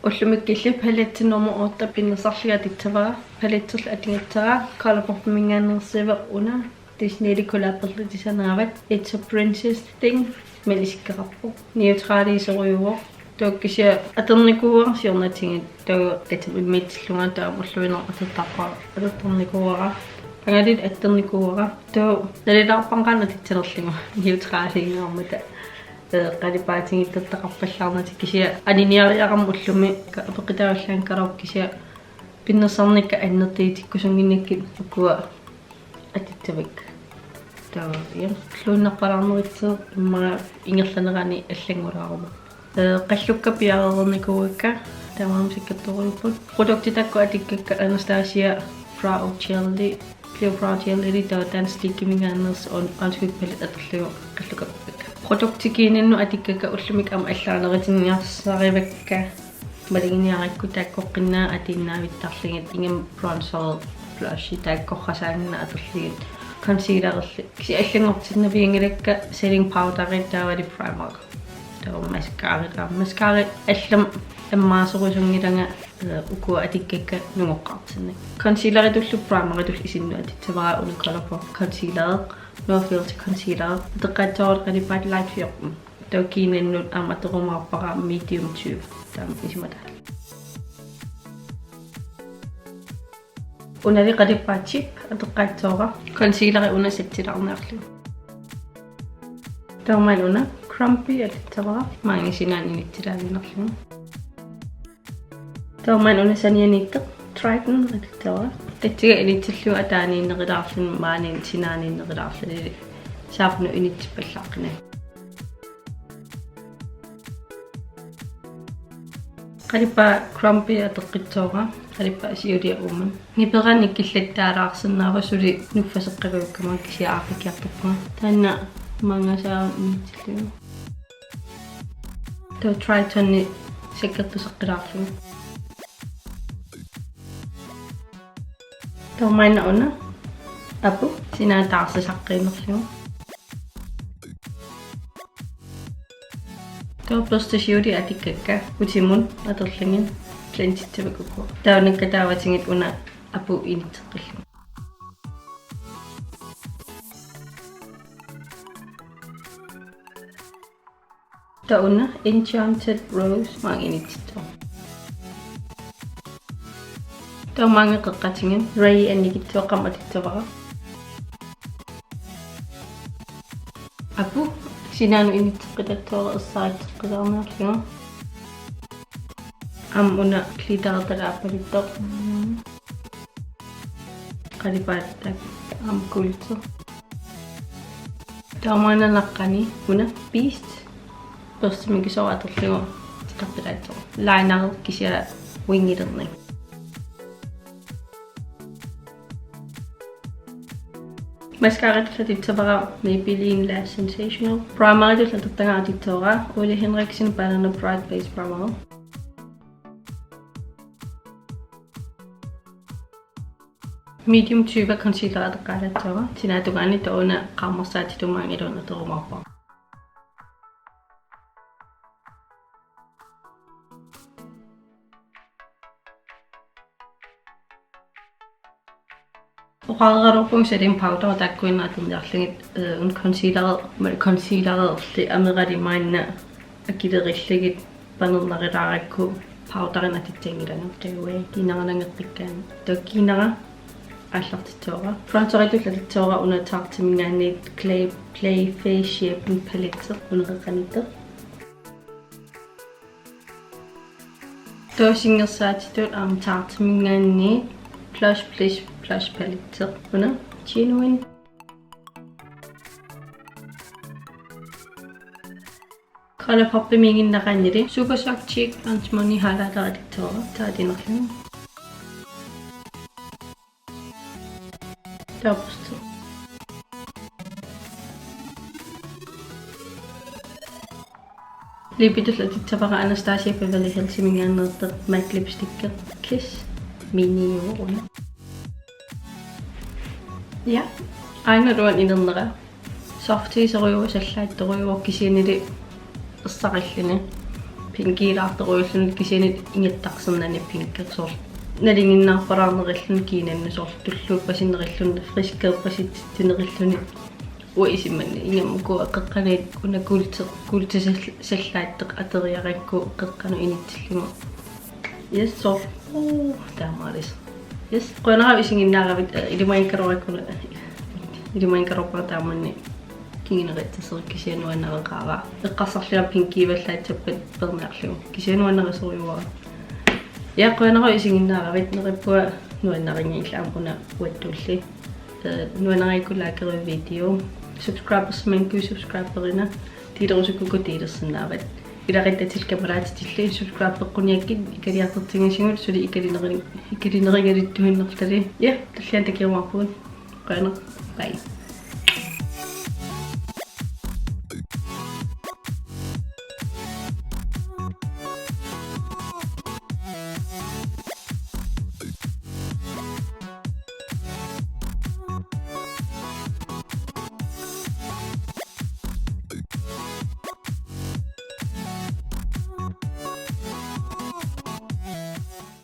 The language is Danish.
уллумиккилли палатсинормо оорта пиннерсарлиатитсавара палатсерла атингатсара калапорпумингаанерсивеқ уна Disney коллаборлитисанаават It's a Princess Thing мелисккеқарпу неутралисеруйуо тооккися атерникууарсиорнатингит тоо татимиммитсиллунга таамуллуинер атертарпаа атерникууара ангалит аттерникууара тоо налилаарпангаана титсанерлингу неутралингаармата qalipaatingittaqarpallarnati kisia aniniariaqam ullumi apaqitaullaan karauk kisia pinnersarnikka annertiitikkusunginnikkit ukua atittavik taavia luunnerpalarneritsu imma ingerlanerani allangulaaruma qallukka piareernikuukka tamaamsikkattoruipput produktitakku atikkakka Anastasia Frauchelli Frauchelli tautaanstiikkimingaaners on anskuippalit aterlugu qallukka produktikiinannu atikkaka ullumik am allaaneritinngiarsaarivakka malinginiarikku taakkoqqinnaa atiinnaavittarligit ingam bronzer blush taakkorrasaanna aterligit concealererli kisi allangortinna piingilakka setting powderit taavali primer taava mascara allam аммаасорусунгиланга укуа атиккакка нугоққартинна консилериtullu primeritul isinnuat tavara una color pop concealer no filter concealer deqator qalipat light fiqum tawkiinannut amaterumaarpara medium tube tam ismata unali qalipaatchik deqatora concealer una settilarnerlu tawmaluna crumpy atitavara maangisinaan inittilaavinerlu tawman una sanianiitte Triton atitavara tattiga initsillu ataaniinneqilaarlun maanin sinaaniinneqilaarluni saapnu inittipallaqqina qalipa crumpy ateqqitsoora qalipa siulia uman niperannik killattaalaarsinnaava suli nuffaseqqaluukkamaa kisiaarpikiartuppa taanna mangasaa initsillu taw Tritonni sekkertuseqqilaarluni tawmaina una apu sinaataarsisaqqinnerlugu taw plastasiuli atikkakka utimun aterlingin plantittivakukku taunakka taavatingit una apu initteqqillu tauna Enchanted Rose maanginititto tawmangi qeqqatingin Ray annikittuaqqam atittavara apu sinaanu initteqqitattuara issaatteqqilaarnerlugu am una glitartalaapalittoq qalipaattak am kultu tawmananaqqani una Beast postumikisoo aterlugu tiqarpilaattoq liner kisia wingilerni mascara tlatitavara Maybelline Lash Sensational primer tlatanga atittora Ole Henriksen Banana Bright Base Primer medium type concealer ataqalattora sinaatugani toona qaammersaatitumaangiluna terumarpa oqarerupung setting powder takkuinna atinjarlingit un concealer ameralimainna akilerilligit panerlarilaarakku powderin atittingilanga tawe kinanganangerpikkaan tokkinara аллартитсоора фронторитуллатитсоора уна таартимингаанниит clay face shape palette унеққанитте тоосингерсаатитут аам таартимингаанни Plush palette una genuine color pop minginnaqannili super soft cheek antimoni halalarittoora taadinerlu tapustu lipitullatittavara Anastasia Beverly Hills mingiannerter matte lipsticker Kiss mini una ja aina ruan inernera softies eruusallaattoruuor kisiinili ersaarilluni pinkiilaartoruullun kisinit ingattaqsernani pinkkersoor nalinginnaarparaarnerillun kiinannusoor tulluuppasinnerillun friskeerpasittinerilluni uisimmanni ingammuku eqqeqqaniit una kuultisallaatteq ateriaqakku eqqeqqanu initsillugu yes so taamaalis yes qoinara isinginnaaqavit ilimainkaroqqa taamanni kiinerittaseri kisianuannereqaara eqqarsarlua pinkiivallaatappat pernaarlugu kisianuannerisoriuara ja qoinara isinginnaaqavit nerippua nuannaringiillaamuna uattuulli nuanarikullaakeri video subscribers manku subscriberina tiiderusukkuku tiidersinaavat ilaqattatilkamaraatitilli subscriberquniakkit ikaliartertingasingut suli ikalineringalittuhinnertali ja tallian takiruarpuun qoina bye